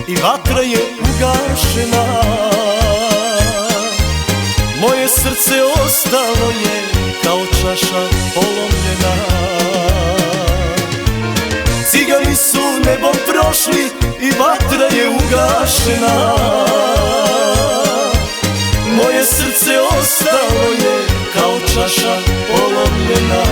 i vatra je ugašena. Moje srce ostalo je kao čaša polomljena. Cigani su nebom prošli i vatra je ugašena. Moje srce ostalo je kao čaša polomljena.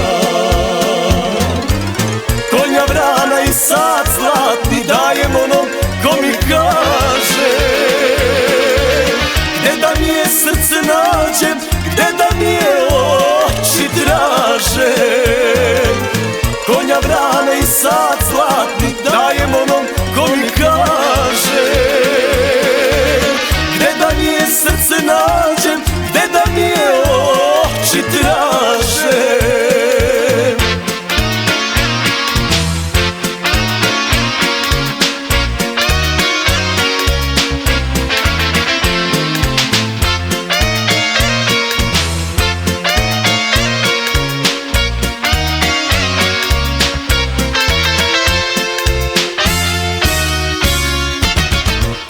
Konja, vrana i sat zlatni dajem onom ko mi kaže gde da mi je srce nađem, gde da mi je oči traže. Konja, vrana i sat zlatni dajem onom ko mi kaže gde da mi je srce nađem, gde da mi je oči traže.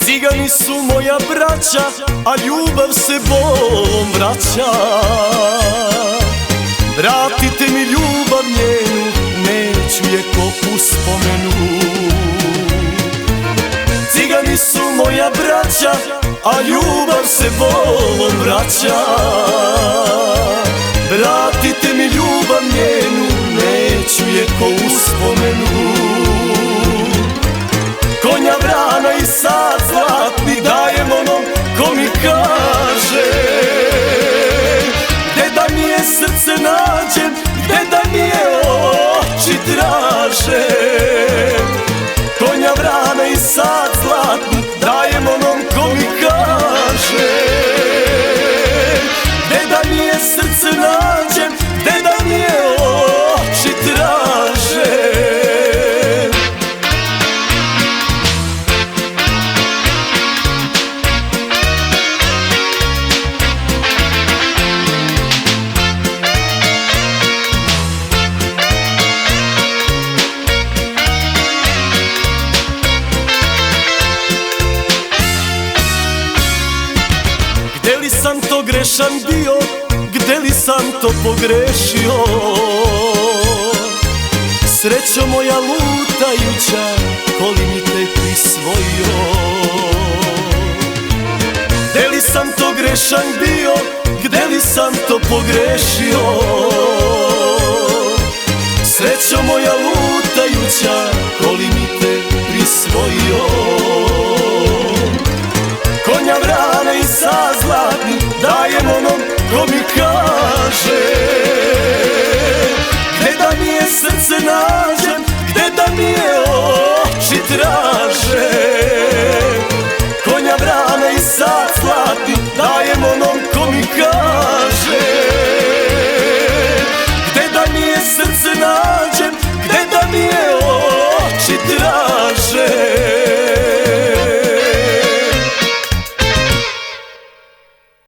Cigani su moja braća, a ljubav se bolom vraća. Vratite mi ljubav njenu, neću je ko uspomenu. Cigani su moja braća, a ljubav se bolom vraća. Vratite mi ljubav njenu, neću je ko uspomenu. Konja, vrana i sat zlatni dajem onom ko mi kaže gde da mi je srce nađem, gde da mi je oči traže. Konja, vrana i sat zlatni dajem onom ko mi kaže gde da mi je srce nađem, gde da mi je oči traže. Gde li sam to grešan bio, gde li sam to pogrešio? Srećo moja lutajuća, ko li mi te prisvojio? Gde li sam to grešan bio, gde li sam to pogrešio? Srećo moja